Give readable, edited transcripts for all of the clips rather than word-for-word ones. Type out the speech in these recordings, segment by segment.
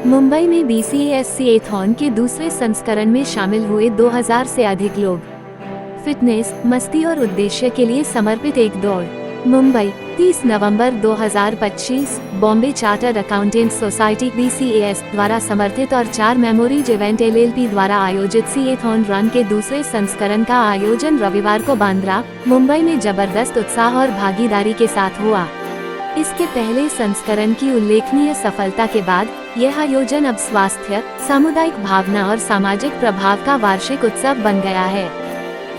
मुंबई में BCAS सीएथॉन के दूसरे संस्करण में शामिल हुए 2000 से अधिक लोग। फिटनेस, मस्ती और उद्देश्य के लिए समर्पित एक दौड़। मुंबई, 30 नवंबर 2025, Bombay chartered accountants society BCAS द्वारा समर्थित और 4 मेमोरीज इवेंट LLP द्वारा आयोजित सीएथॉन रन के दूसरे संस्करण का आयोजन रविवार को बांद्रा, मुंबई में जबरदस्त उत्साह और भागीदारी के साथ हुआ। इसके पहले संस्करण की उल्लेखनीय सफलता के बाद यह आयोजन अब स्वास्थ्य, सामुदायिक भावना और सामाजिक प्रभाव का वार्षिक उत्सव बन गया है।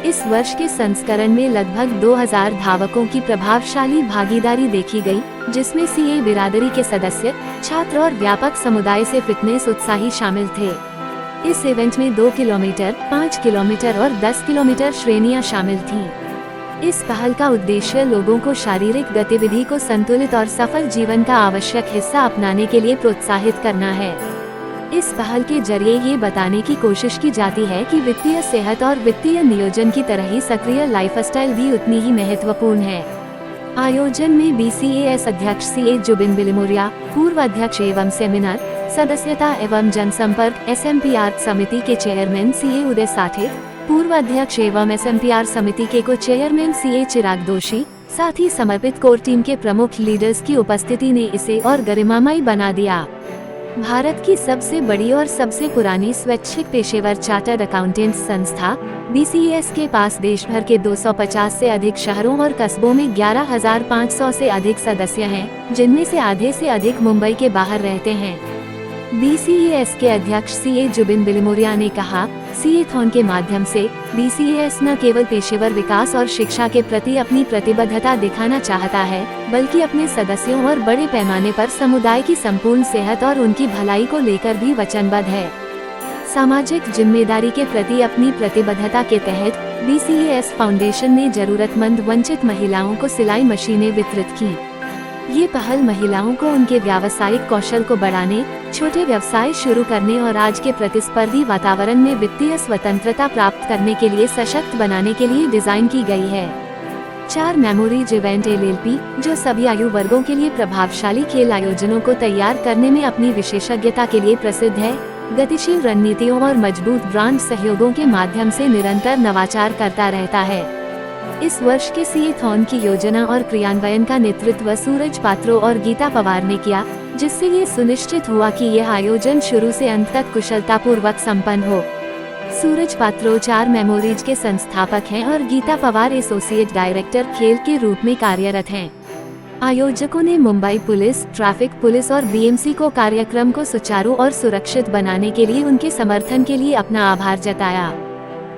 इस वर्ष के संस्करण में लगभग 2000 धावकों की प्रभावशाली भागीदारी देखी गई, जिसमें सीए बिरादरी के सदस्य, छात्र और व्यापक समुदाय से फिटनेस उत्साही शामिल थे। इस इवेंट में 2 किलोमीटर, 5 किलोमीटर और 10 किलोमीटर श्रेणियां शामिल थीं। इस पहल का उद्देश्य लोगों को शारीरिक गतिविधि को संतुलित और सफल जीवन का आवश्यक हिस्सा अपनाने के लिए प्रोत्साहित करना है। इस पहल के जरिए ये बताने की कोशिश की जाती है कि वित्तीय सेहत और वित्तीय नियोजन की तरह ही सक्रिय लाइफस्टाइल भी उतनी ही महत्वपूर्ण है। आयोजन में BCAS अध्यक्ष CA जुबिन बिलिमोरिया, पूर्व अध्यक्ष एवं सेमिनार, सदस्यता एवं जनसंपर्क SMPR समिति के चेयरमैन CA उदय साठे, पूर्व अध्यक्ष एवं SMPR समिति के को चेयरमैन CA चिराग दोषी, साथ ही समर्पित कोर टीम के प्रमुख लीडर्स की उपस्थिति ने इसे और गरिमामयी बना दिया। भारत की सबसे बड़ी और सबसे पुरानी स्वैच्छिक पेशेवर चार्टर्ड अकाउंटेंट्स संस्था BCAS के पास देश भर के 250 से अधिक शहरों और कस्बों में 11,500 से अधिक सदस्य हैं, जिनमें से आधे से अधिक मुंबई के बाहर रहते हैं। BCAS के अध्यक्ष CA जुबिन बिलिमोरिया ने कहा, सीएथॉन के माध्यम से BCAS न केवल पेशेवर विकास और शिक्षा के प्रति अपनी प्रतिबद्धता दिखाना चाहता है, बल्कि अपने सदस्यों और बड़े पैमाने पर समुदाय की संपूर्ण सेहत और उनकी भलाई को लेकर भी वचनबद्ध है। सामाजिक जिम्मेदारी के प्रति अपनी प्रतिबद्धता के तहत BCAS फाउंडेशन ने जरूरतमंद वंचित महिलाओं को सिलाई मशीनें वितरित की। ये पहल महिलाओं को उनके व्यावसायिक कौशल को बढ़ाने, छोटे व्यवसाय शुरू करने और आज के प्रतिस्पर्धी वातावरण में वित्तीय स्वतंत्रता प्राप्त करने के लिए सशक्त बनाने के लिए डिजाइन की गई है। 4 मेमोरीज इवेंट LLP, जो सभी आयु वर्गों के लिए प्रभावशाली खेल आयोजनों को तैयार करने में अपनी विशेषज्ञता के लिए प्रसिद्ध है, गतिशील रणनीतियों और मजबूत ब्रांड सहयोगों के माध्यम से निरंतर नवाचार करता रहता है। इस वर्ष के सीएथॉन की योजना और क्रियान्वयन का नेतृत्व सूरज पात्रो और गीता पवार ने किया, जिससे ये सुनिश्चित हुआ कि यह आयोजन शुरू से अंत तक कुशलतापूर्वक संपन्न हो। सूरज पात्रो 4 मेमोरीज के संस्थापक हैं और गीता पवार एसोसिएट डायरेक्टर खेल के रूप में कार्यरत हैं। आयोजकों ने मुंबई पुलिस, ट्रैफिक पुलिस और BMC को कार्यक्रम को सुचारू और सुरक्षित बनाने के लिए उनके समर्थन के लिए अपना आभार जताया।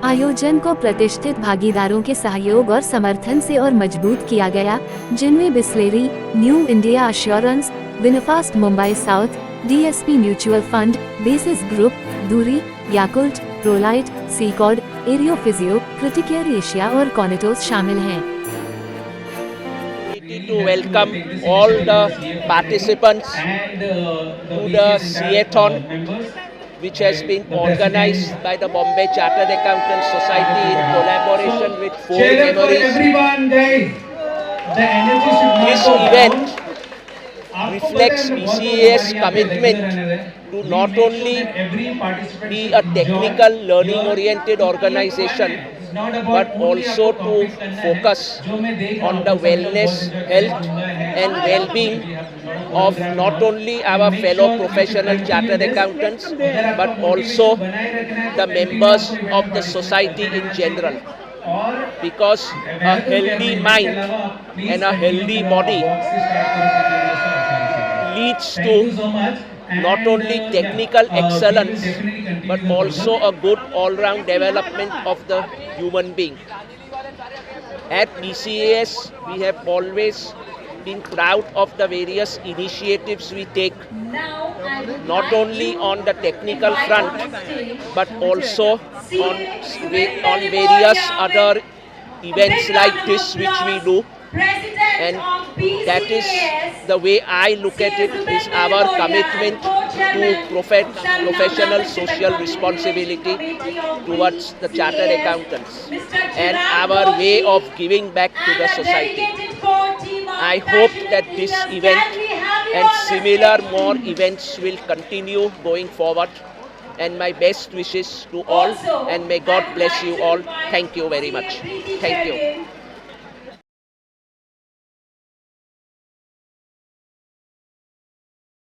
आयोजन को प्रतिष्ठित भागीदारों के सहयोग और समर्थन से और मजबूत किया गया, जिनमें Bisleri, new India assurance, VinFast Mumbai south, DSP mutual fund, basis group, दूरी, याकुल्ट, प्रोलाइट, सीकॉर्ड, एरियो फिजियो, क्रिटिकेयर एशिया और कॉनेटोस शामिल हैं। To welcome all the participants to the CAthon, which has been organized by the Bombay Chartered Accountants Society in collaboration with 4 memories. This event reflects BCA's commitment to not only be a technical learning-oriented organization, but also to focus on the wellness, health and well-being of not only our fellow professional chartered accountants, but also the members of the society in general. Because a healthy mind and a healthy body leads to not only technical excellence, but also a good all-round development of the human being. At BCAS, we have always been proud of the various initiatives we take, not only on the technical front, but also on various other events like this which we do. And that is the way I look at it, is our commitment to professional social responsibility towards the chartered accountants and our way of giving back to the society. I hope that this event and similar more events will continue going forward. And my best wishes to all, and may God bless you all. Thank you very much. Thank you.